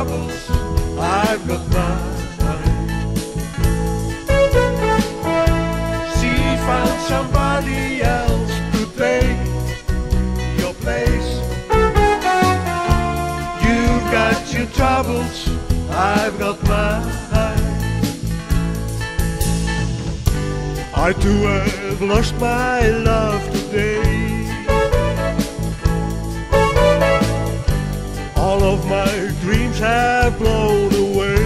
troubles, I've got mine. She found somebody else to take your place. You've got your troubles, I've got mine. I too have lost my love today. All of my dreams have blown away.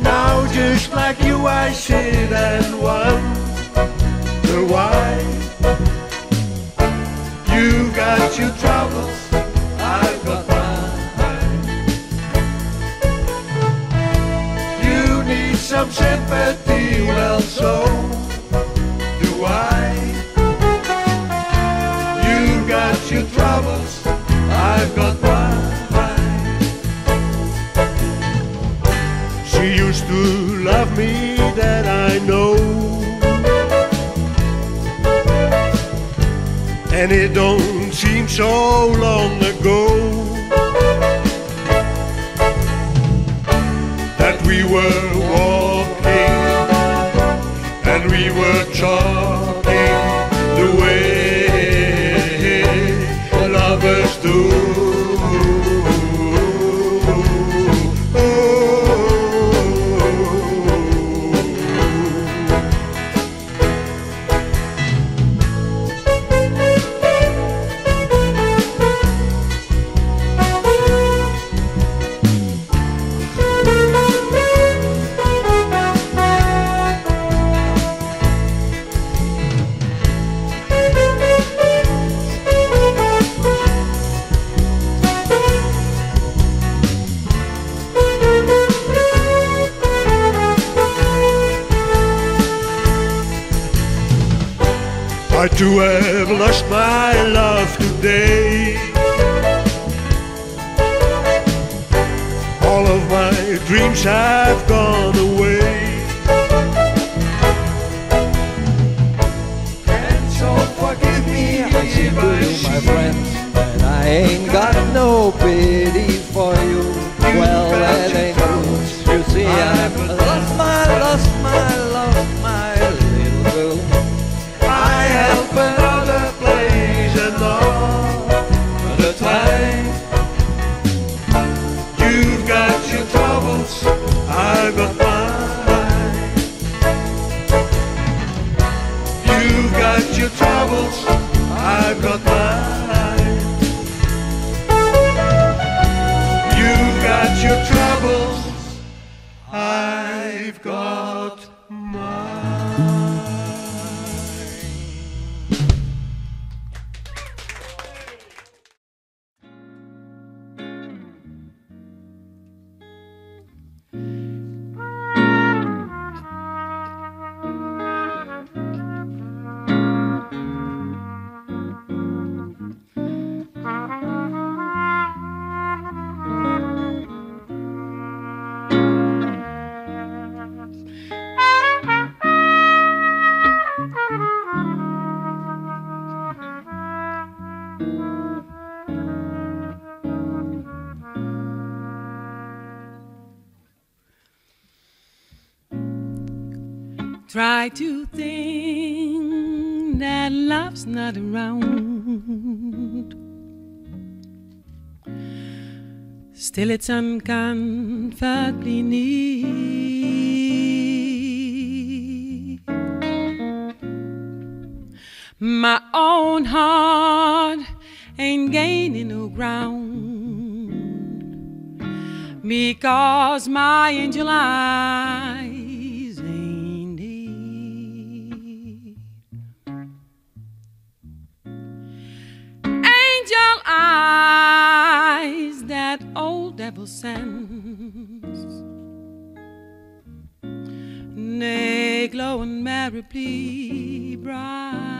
Now just like you I sit and wonder why. You've got your troubles, I've got mine. You need some sympathy, well so do I. You've got your troubles, I've got mine. She used to love me, that I know, and it don't seem so long ago that we were walking and we were talking the way lovers do. I too have lost my love today. All of my dreams have gone away. And so forgive me if I my friend, and I ain't got no pity for you. Well, that ain't true. You see, I've lost my little girl. I help another place and all the time. You've got your troubles, I've got mine. You've got your troubles, I've got mine. You've got your troubles, I've got mine. Try to think that love's not around. Still it's uncomfortably near. My own heart ain't gaining no ground, because my angel eyes ain't near. Angel eyes that old devil sends, they glow and merrily bright.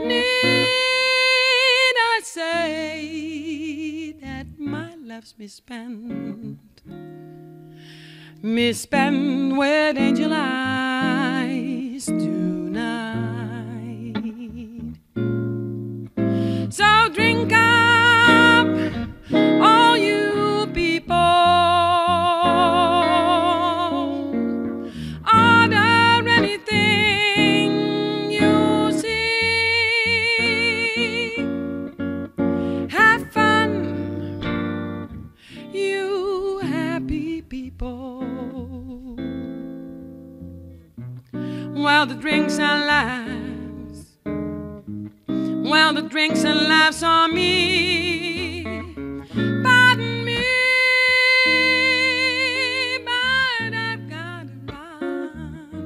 Need I say that my love's misspent with angel eyes tonight? and laughs. Well, the drinks and laughs on me. Pardon me, but I've got to run.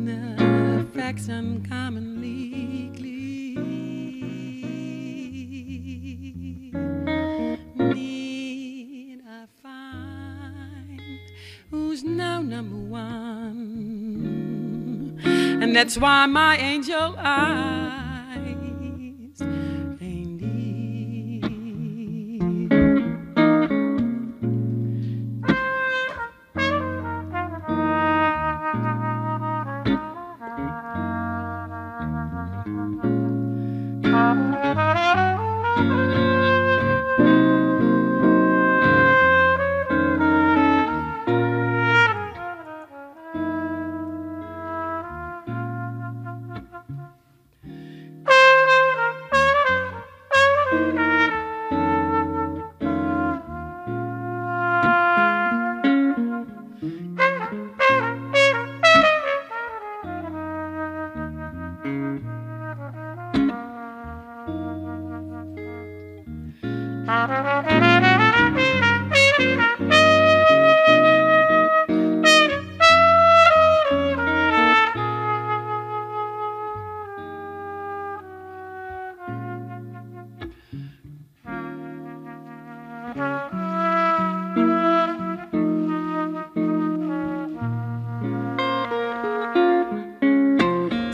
The facts uncommonly clear. Need I find who's now number one? And that's why my angel eyes ain't deep.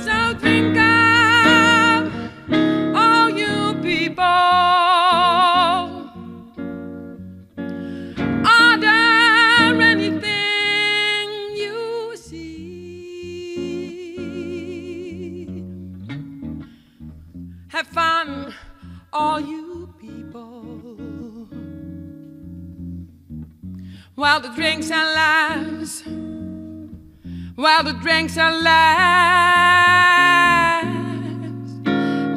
So think of all you people. Are there anything you see? Have fun, all you people. While the drinks and laughs, while the drinks and laughs.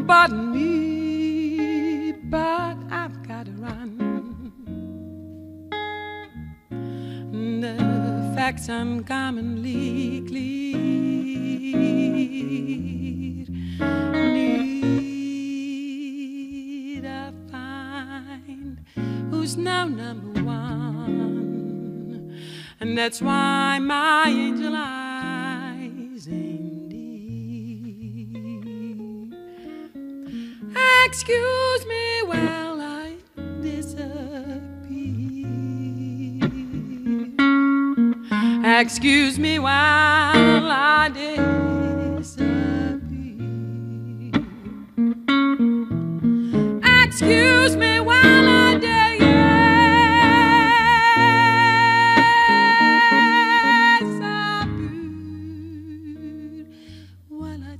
Pardon me, but I've got to run. The facts uncommonly clear. Need I find who's now number one? And that's why my angel eyes ain't deep. Excuse me while I disappear. Excuse me while I disappear. Excuse me while I disappear. While I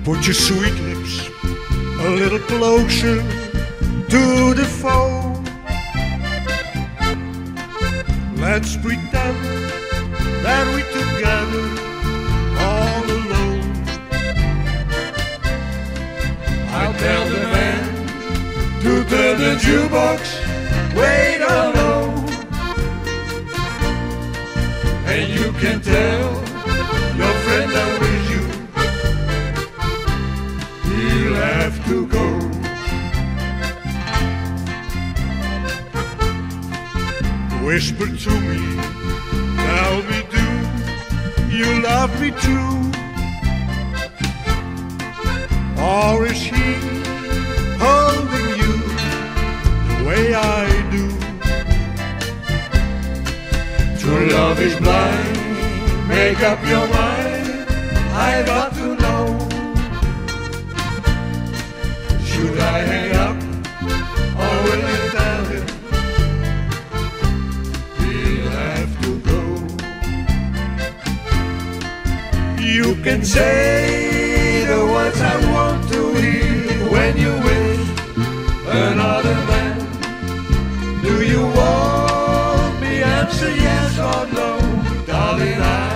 Put your sweet lips a little closer to the phone. Let's pretend that we're together all alone. I'll tell the man to turn the jukebox way down low, and you can tell your friend I'm with you. He'll have to go. Whisper to me, tell me, do you love me too? Or is he holding you the way I do? True love is blind, make up your mind, I've got to know. Should I hang up, or will you tell him? He'll You can say the words I want to hear when you with another man. Do you want me? Answer yes or no, darling, I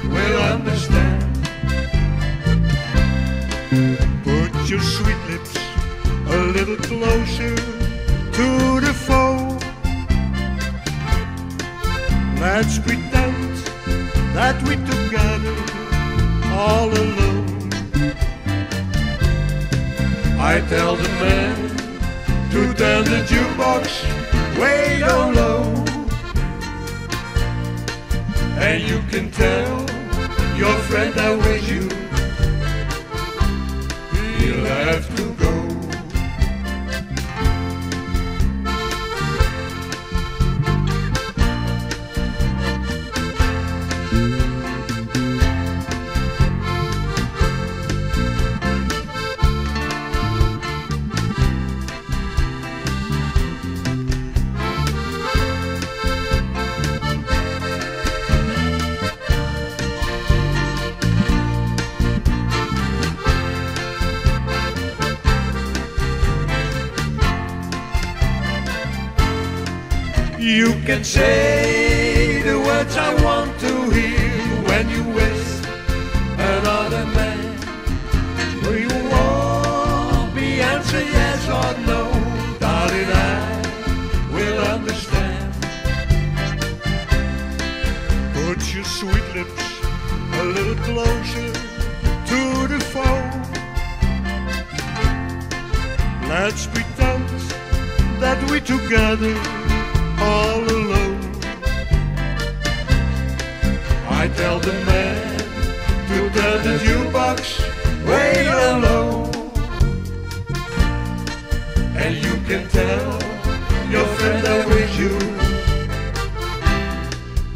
will understand. Put your sweet lips a little closer to the phone. Let's pretend that we're together all alone. I tell the man to turn the jukebox way down low, and you can tell your friend I'm with you. He'll have to go. You can say the words I want to hear when you with another man. Will you want me? Answer yes or no, darling, I will understand. Put your sweet lips a little closer to the phone. Let's pretend that we're together all alone. I tell the man to turn the jukebox way down low, and you can tell your friend I'm with you.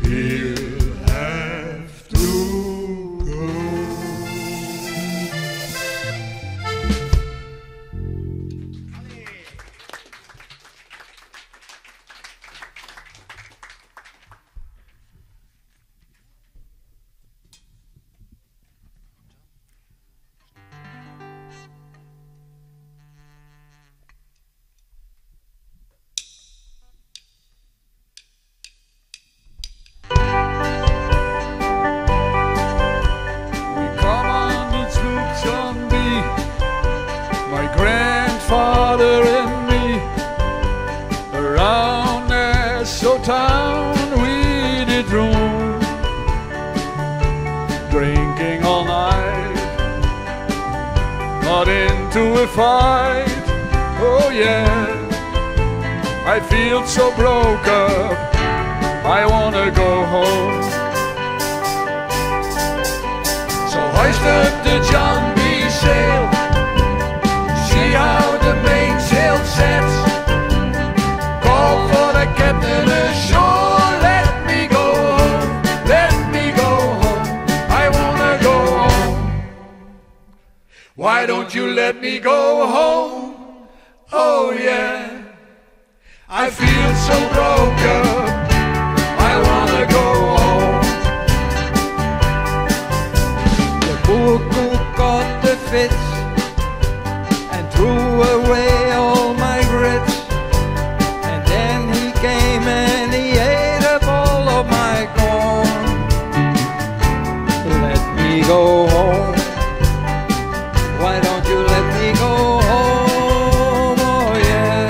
He'll have to go. Town we did roam, drinking all night, got into a fight. Oh yeah, I feel so broke up, I wanna go home. So hoist up the John B. sail, see how the mainsail sets. Call for the captain ashore, let me go home, let me go home, I wanna go home. Why don't you let me go home? Oh yeah, I feel so broke up, I wanna go home. The cuckoo got the fits and threw away all my grits. Came and he ate up all of my corn. Let me go home. Why don't you let me go home? Oh yeah,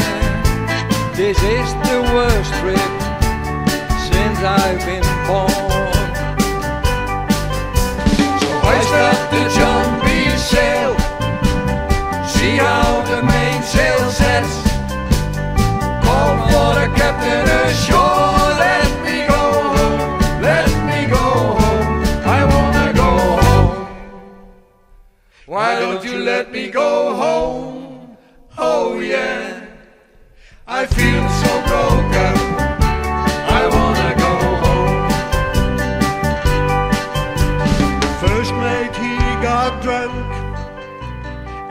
this is the worst trip since I've been born. So hoist up the John B. sail, see how the mainsail sets. Call for the captain ashore, let me go home, let me go home, I wanna go home. Why don't you let me go home? Oh yeah, I feel so broken, I wanna go home. First mate he got drunk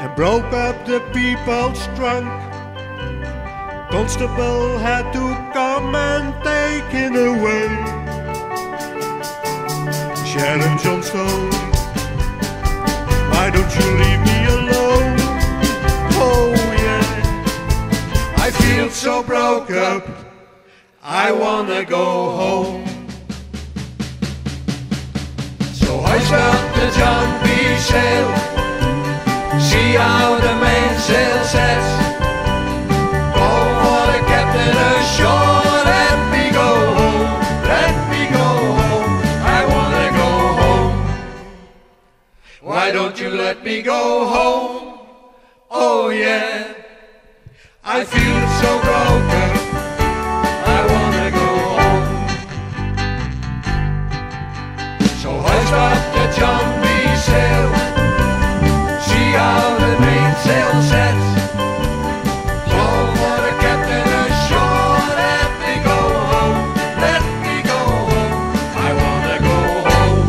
and broke up the people's trunk. Constable had to come and take it away. Sharon Johnstone, why don't you leave me alone? Oh yeah, I feel so broke up, I wanna go home. So hoist up the John B. sail, see how the mainsail sets. Go for the captain ashore, let me go home, let me go home, I wanna go home. Why don't you let me go home? Oh yeah, I feel so broken, I wanna go home. So hoist up the John B. sail, see how the mainsail sets. Go for the captain ashore, let me go home, let me go home, I wanna go home.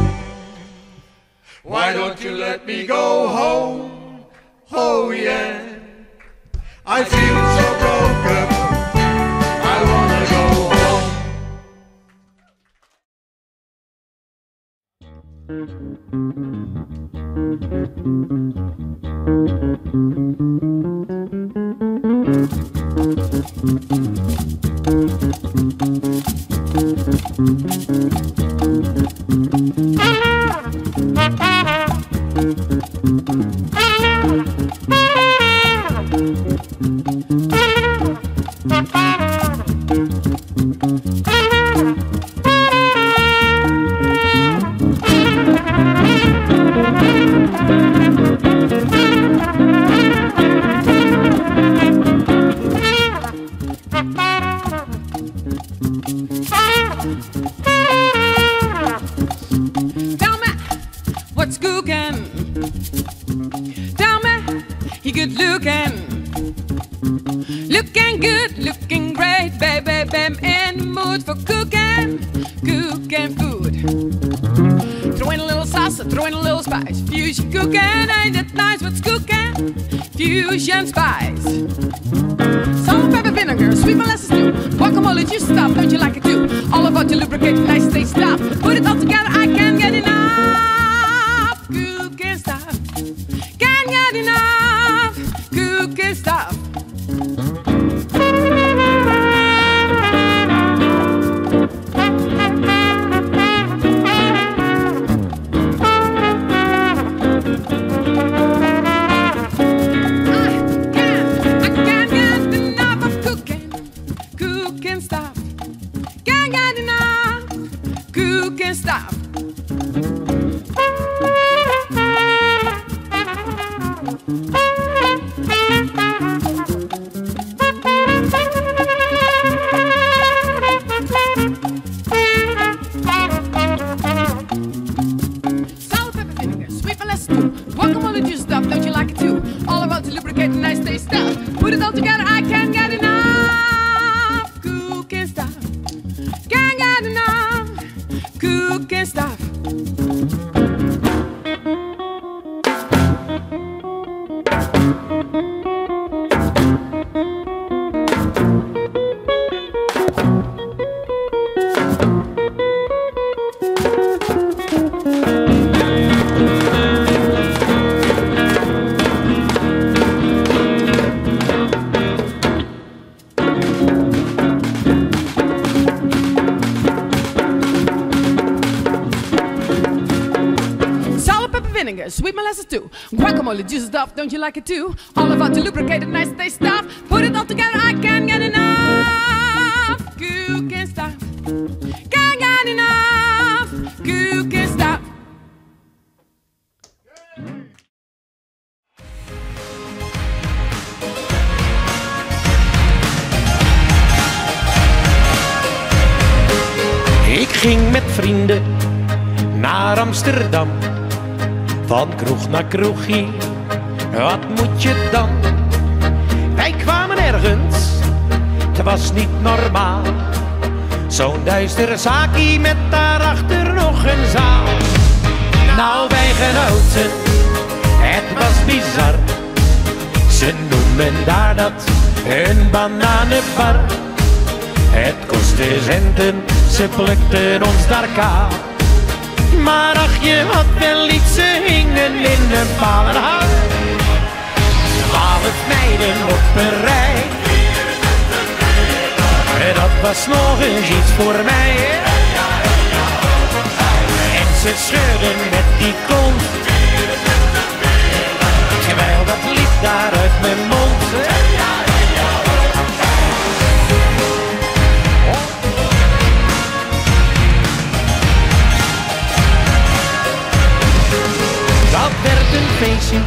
Why don't you let me go home? Oh yeah, I feel so broken, I wanna go home. Fusion spice, salt, pepper, vinegar, sweet molasses stew, guacamole, juice stuff, don't you like it too? All about to lubricate, nice taste stuff. Put it all together, I can't get enough. Cooking stuff, can't get enough. Cooking stuff. Sweet molasses too, guacamole, juicy stuff, don't you like it too? All about to lubricate, nice taste stuff. Put it all together, I can't get enough. Cooking stuff, can't get enough. Cooking stuff. Ik ging met vrienden naar Amsterdam. Van kroeg naar kroegie, wat moet je dan? Wij kwamen ergens, het was niet normaal. Zo'n duistere zaakie met daarachter nog een zaal. Nou wij genoten, het was bizar. Ze noemen daar dat een bananenbar. Het kostte centen, ze plukten ons daar kaal. Maar ach, je had wel iets, ze hingen in een palenhuis. 12 meiden op een rij. En dat was nog eens iets voor mij. En ze schudden met die kont, terwijl dat liep daar uit mijn mond. Dat werd een feestje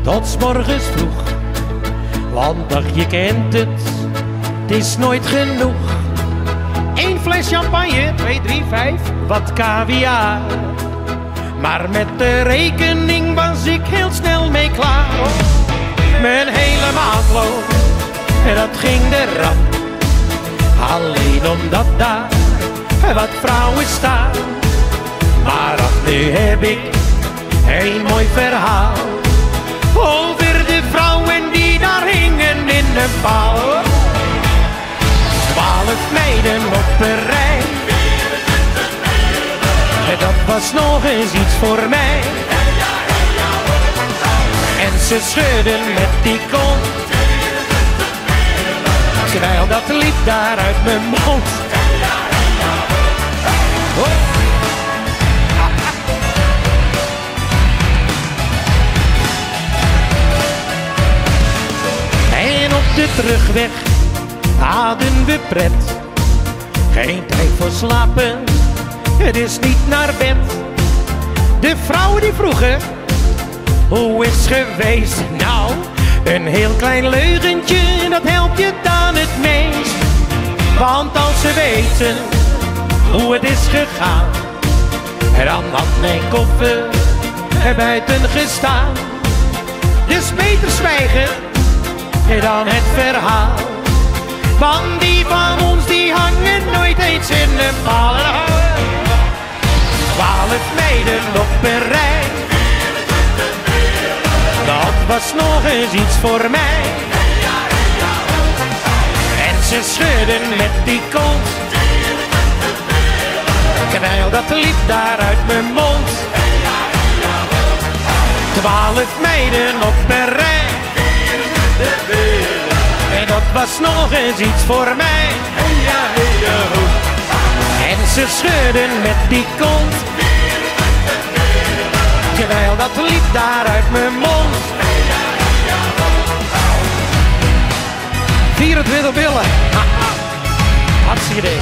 tot 's morgens vroeg. Want ach, je kent het, het is nooit genoeg. 1 fles champagne, 2, 3, 5, wat caviar. Maar met de rekening was ik heel snel mee klaar. Mijn hele maandloon, en dat ging de rap. Alleen omdat daar wat vrouwen staan. Maar ach, nu heb ik een mooi verhaal over de vrouwen die daar hingen in een paal. 12 meiden op een rij. En dat was nog eens iets voor mij. En ze schudden met die kont, terwijl dat liep daar uit mijn mond. Oh. En op de terugweg hadden we pret. Geen tijd voor slapen, het is niet naar bed. De vrouwen die vroegen, hoe is geweest? Nou, een heel klein leugentje, dat helpt je dan het meest. Want als ze weten hoe het is gegaan, dan had mijn koffer er buiten gestaan. Dus beter zwijgen dan het verhaal. Want die van ons die hangen nooit eens in een paal. 12 meiden op een rij. Dat was nog eens iets voor mij. En ze schudden met die kont, terwijl dat liep daar uit mijn mond. 12 meiden op een rij. En dat was nog eens iets voor mij. En ze schudden met die kont, terwijl dat liep daar uit mijn mond. 24 billen. Hartstikke idee.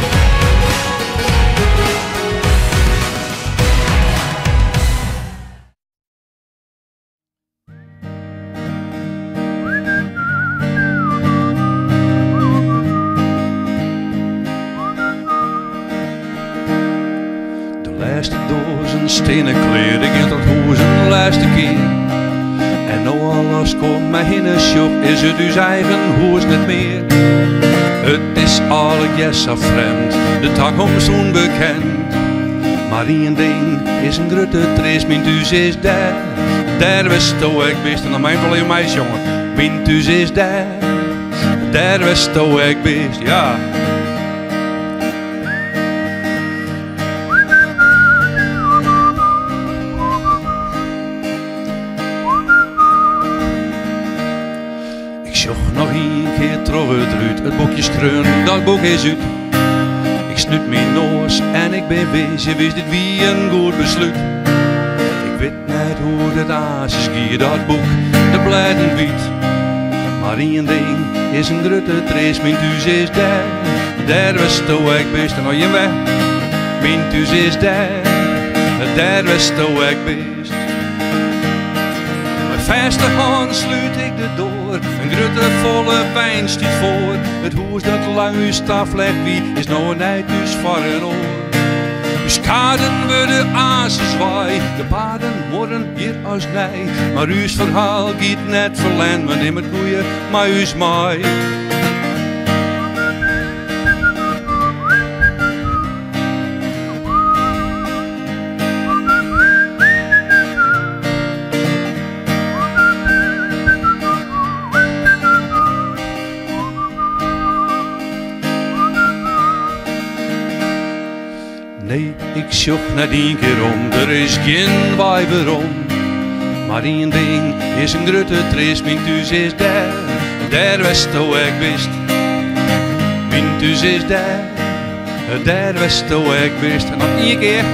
Stenen kleer, ik heb dat hoes een laatste keer. En nou alles komt mij in een shock, is het uw eigen hoes niet meer. Het is alle jessa vreemd, de toekomst onbekend. Maar één ding is een grote trist, mijn thuis is daar. Daar wist ik best, en dan mijn wel een meisje jongen. Mijn thuis is daar wist ik best, ja. Het boekje skreun, dat boek is uit. Ik snuit mijn noos en ik ben wezen, wist dit wie een goed besluit. Ik weet niet hoe het aasjes gier, dat boek, de blijden wiet. Maar één ding is een grote trees, mijn thuis is daar wist ik best. En nou je weg, mijn thuis is daar wist ik best. Met vaste hand sluit ik de deur. Een grote volle wijn stiet voor. Het hoes dat lang uw staf legt wie is nou een eindhuis voor een oor. Uw kaden worden azen zwaai, de paden worden hier als nij. Maar uw verhaal giet net verlend, we nemen het boeien, maar uw maai. sjocht naar 10 keer om, er is geen wijver om. Maar één ding is een grote trist, mijn thuis is daar wist hoe ik wist. Mijn thuis is daar wist hoe ik wist. En nog 1 keer,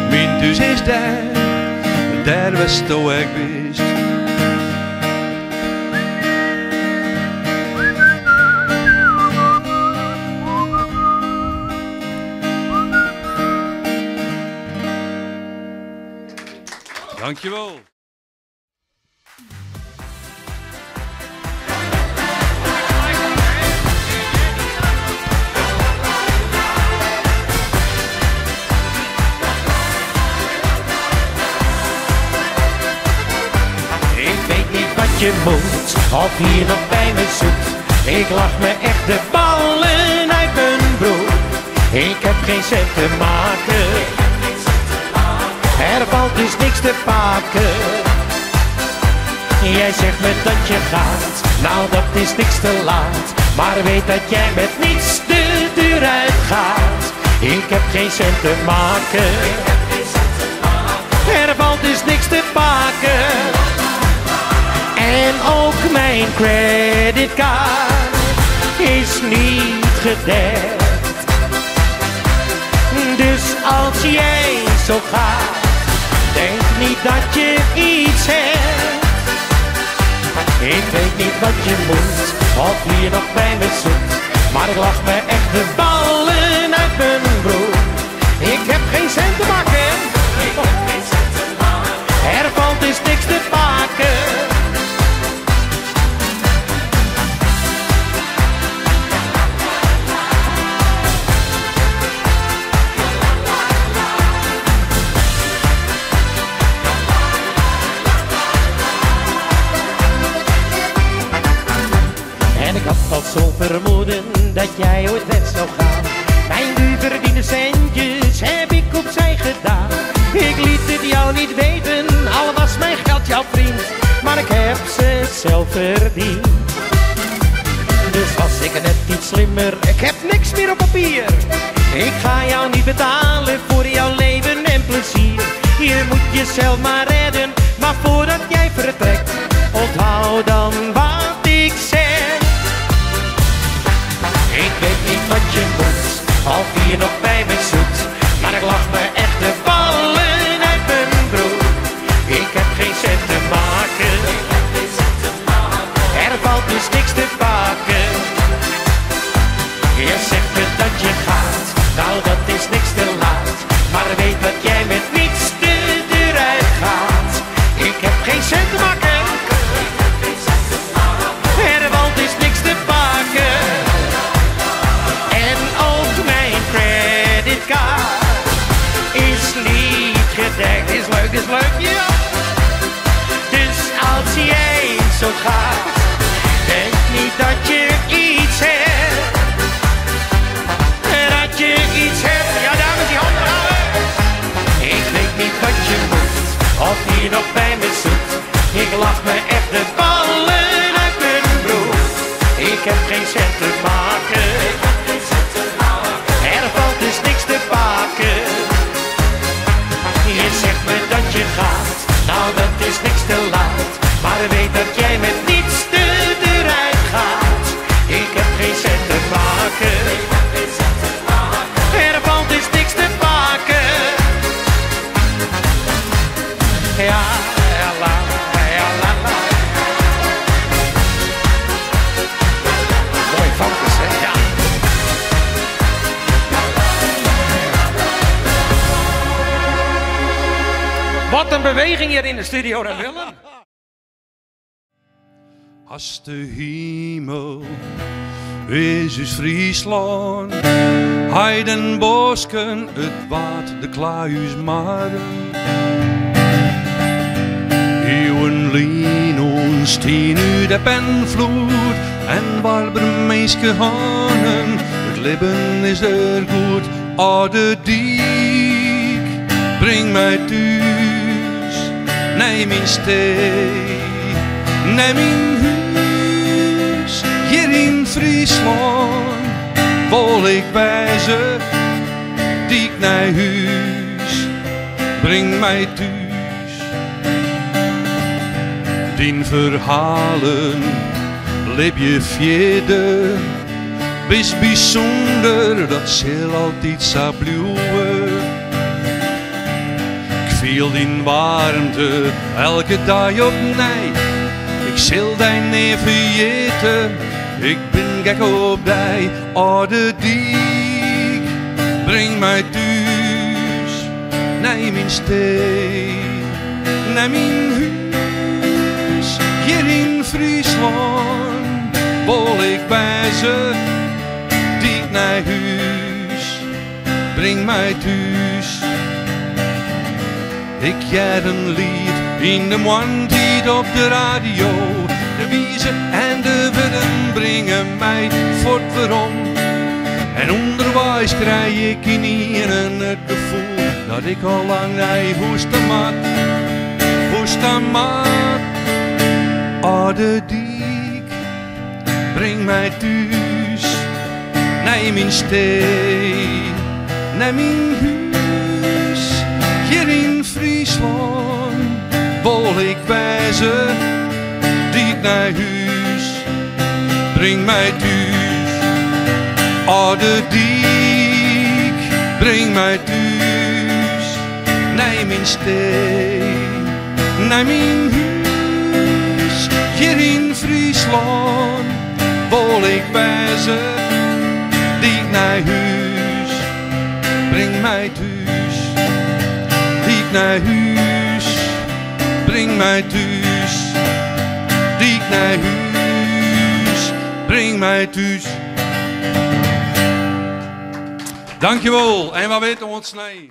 mijn thuis is daar wist hoe ik wist. Dankjewel. Je moet, of hier nog bij me zoekt. Ik lach me echt de ballen uit mijn broek. Ik heb geen cent te maken. Er valt dus niks te pakken. Jij zegt me dat je gaat, nou dat is niks te laat. Maar weet dat jij met niets de deur uitgaat. Ik heb geen cent te maken. Er valt dus niks te pakken. En ook mijn creditcard is niet gedekt. Dus als jij zo gaat, denk niet dat je iets hebt. Ik weet niet wat je moet, of hier nog bij me zoekt. Maar ik lach me echt de ballen uit mijn broek. Ik heb geen cent te maken. Er valt dus niks te pakken. Al zo vermoeden dat jij ooit weg zou gaan. Mijn duurverdiende centjes heb ik opzij gedaan. Ik liet het jou niet weten, al was mijn geld jouw vriend. Maar ik heb ze zelf verdiend. Dus was ik net iets slimmer, ik heb niks meer op papier. Ik ga jou niet betalen voor jouw leven en plezier. Je moet jezelf maar redden, maar voordat jij vertrekt, onthoud dan wat ik zeg. Ik weet niet wat je moet, of je nog bij me zoekt. Maar ik lach me echt de ballen uit mijn broek. Ik heb geen cent te maken. Er valt dus niks te pakken. Je zegt me dat je gaat, nou dat is niks te laat. Maar weet dat jij met niets de deur uitgaat. Ik heb geen cent te maken. Er valt dus niks te pakken. Is niet gedekt, is leuk, ja. Dus als jij zo gaat, denk niet dat je iets hebt. Dat je iets hebt, ja dames die handen houden. Ik weet niet wat je moet, of hier nog bij me zoekt. Ik lach me echt de ballen uit mijn broek. Ik heb geen cent te maken. Er valt dus niks te pakken. Je zegt me dat je gaat, nou dat is niks te laat. Maar weet dat jij met niets de deur uitgaat. Ik heb geen cent te maken. Er valt dus niks te pakken. Ja, ja, la, ja, la, la. Mooi vankers, hè? Ja. Wat een beweging hier in de studio, dat Willem. Als de hemel is dus Friesland, Heidenbosken, het waard de Klaarhuismaren. Eeuwen lien ons tien uur de penvloed en warme meeske hanen. Het leven is er goed, oude diek, breng mij thuis, neem in steek. Neem in huis, hier in Friesland, wil ik wijzen, diek naar huis. breng mij thuis. Die verhalen leef je verder. Wees bijzonder, dat zal altijd zo blijven. Ik voel die warmte elke dag opnieuw. Ik zal die niet vergeten, ik ben gek op die oude dik. Breng mij thuis, naar mijn steen, naar mijn huis. Hier in Friesland, wil ik bij ze. Naar huis, breng mij thuis. Ik jij een lied in de mondtijd op de radio. De wiezen en de willen brengen mij voort waarom. En onderwijs krijg ik in iedereen het gevoel dat ik al lang naar hoesten maat. Oude dik, breng mij thuis. Naar mijn steen, naar mijn huis. Hier in Friesland wil ik wijzen, diep naar huis. Breng mij thuis, oude dik. Breng mij thuis, naar mijn steen, naar mijn huis. Hier in Friesland wil ik wijzen. Naar huis, breng mij thuis. Diep naar huis, breng mij thuis. Diep naar huis, breng mij thuis. Dankjewel, en wat weten we ons nee.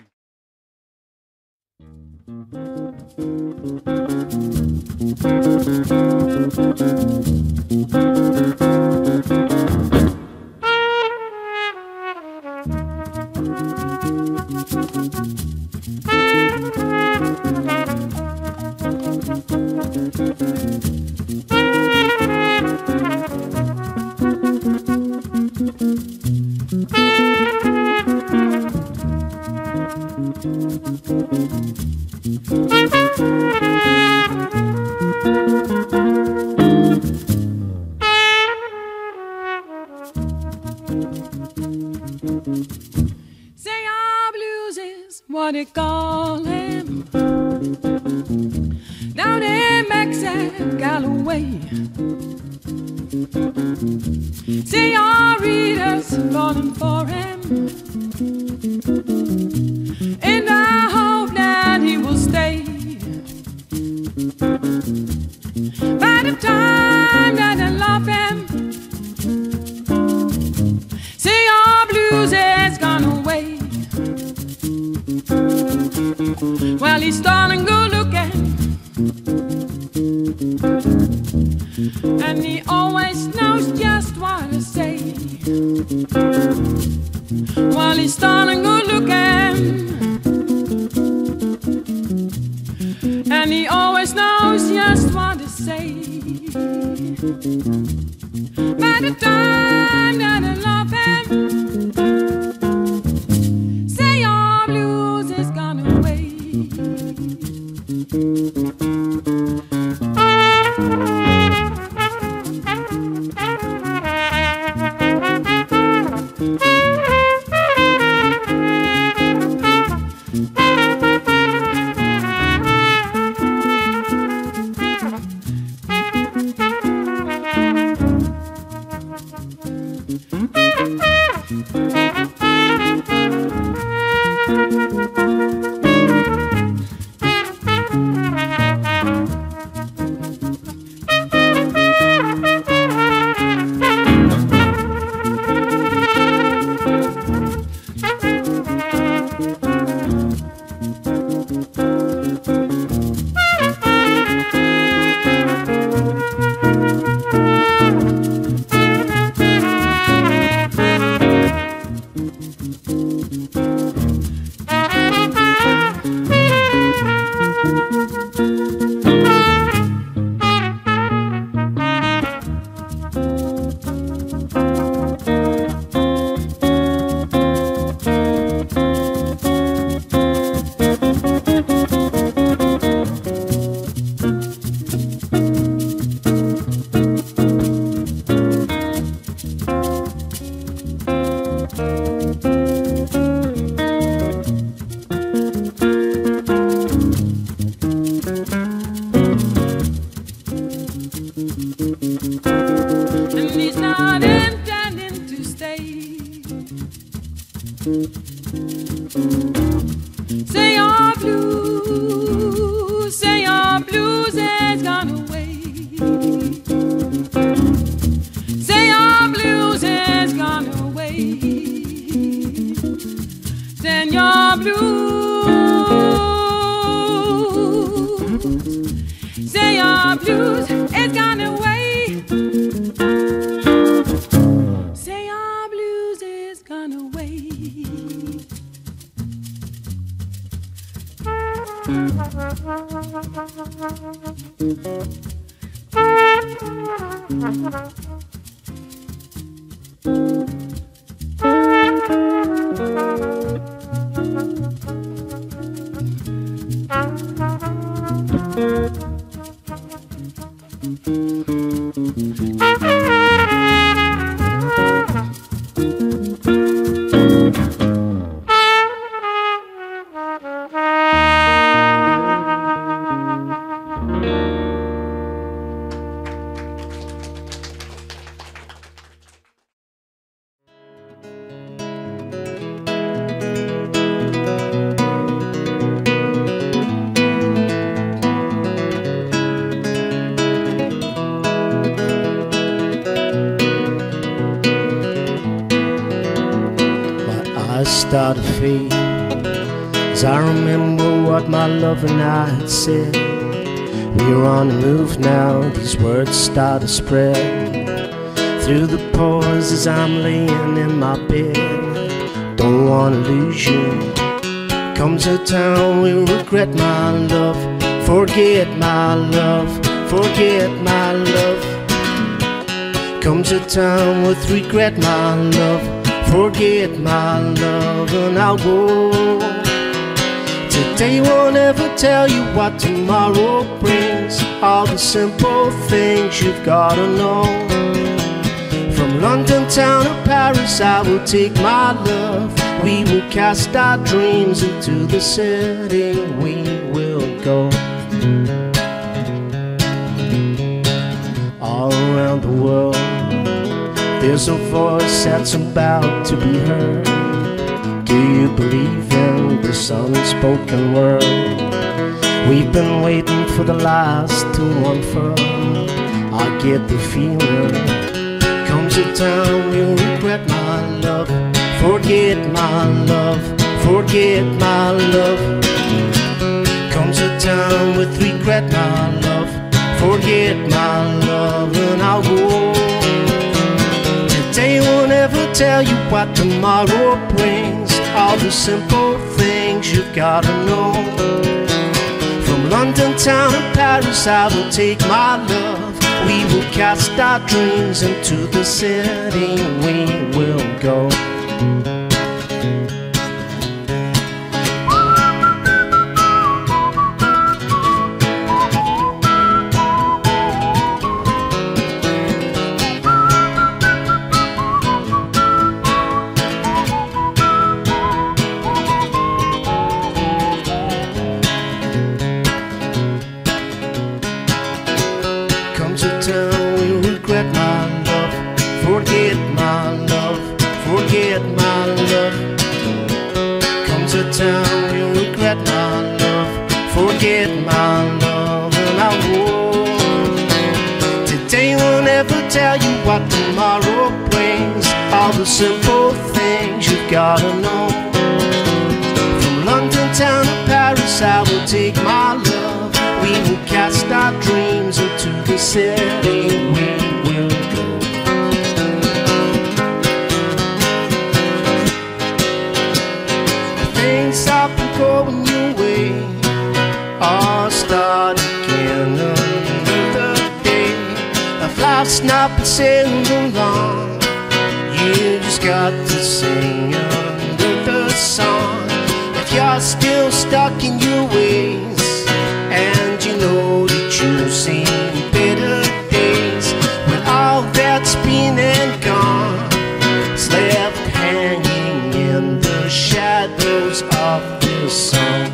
What they call him down in Mexico, Galloway. See our readers calling for him in the hope that he will stay. By the time that they love him, see our blues has gone away. Well, he's tall and good looking, and he always knows just what to say. Well, he's tall and good looking, and he always knows just what to say. By the time that I love him, say your blues is gone away. Start to fade as I remember what my lover and I had said. We're on the move now, these words start to spread through the pores as I'm laying in my bed. Don't wanna lose you. Comes a time we'll regret my love, forget my love, forget my love. Comes a time with regret my love, forget my love, and I'll go. Today won't ever tell you what tomorrow brings, all the simple things you've gotta know. From London town to Paris I will take my love. We will cast our dreams into the city, we will go. All around the world there's a voice that's about to be heard. Do you believe in this unspoken word? We've been waiting for the last to unfurl. I get the feeling comes a time we'll regret my love, forget my love, forget my love. Comes a time with regret my love, forget my love, and I'll go. Today won't ever tell you what tomorrow brings, all the simple things you've gotta know. From London town to Paris I will take my love. We will cast our dreams into the city, we will go. Comes a time we regret my love, forget my love, forget my love. Comes a time we regret my love, forget my love, and I will. Today won't ever tell you what tomorrow brings, all the simple things you've gotta know. From London town to Paris I will take my love. We will cast our dreams into the city, we will go. Things stop going your way, all start again another day. If life's not been sailing along, you just got to sing under the song. If you're still stuck in your ways, and you know that you've seen better days, when all that's been and gone is left hanging in the shadows of this song.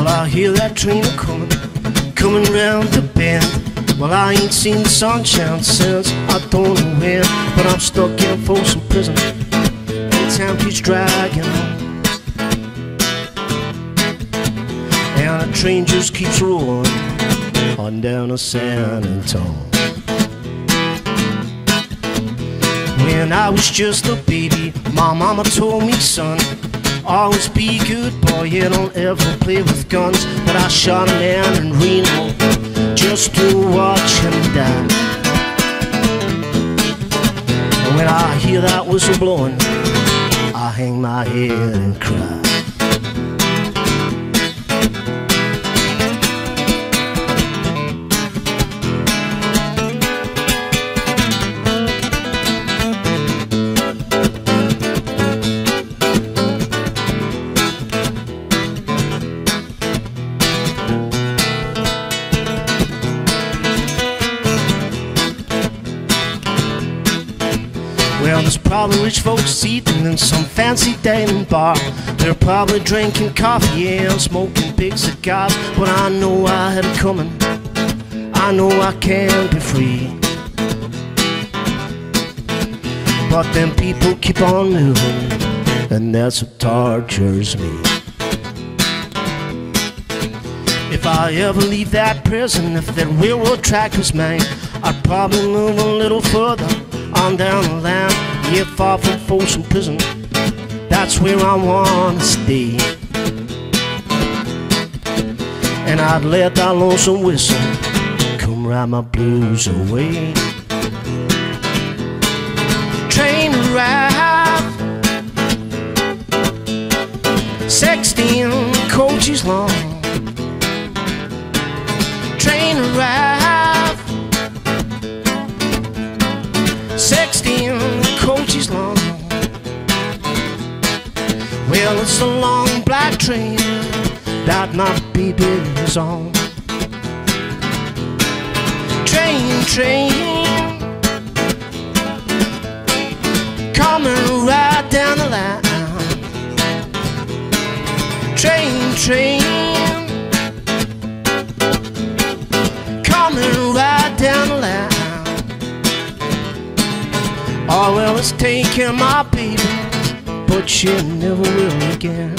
I hear that train a-comin', coming round the bend. Well, I ain't seen the sunshine since I don't know when, but I'm stuck in Folsom Prison, and time keeps dragging on, and the train just keeps rolling on down to San Antonio. When I was just a baby, my mama told me, son, always be a good boy, you don't ever play with guns. But I shot a man in Reno just to watch him die. And when I hear that whistle blowing, I hang my head and cry. Well, there's probably rich folks eating in some fancy dining bar. They're probably drinking coffee and smoking big cigars. But I know I had it coming, I know I can be free. But them people keep on moving, and that's what tortures me. If I ever leave that prison, if that railroad track was mine, I'd probably move a little further on down the line, yeah, far from Folsom Prison. That's where I wanna stay. And I'd let that lonesome whistle come ride my blues away. Train arrived, 16 coaches long. Train arrived, 16 coaches long. Well, it's a long black train that my baby is on. Train, train, coming right down the line. Train, train, coming right down the line. Oh, well, it's taking my baby, but she never will again.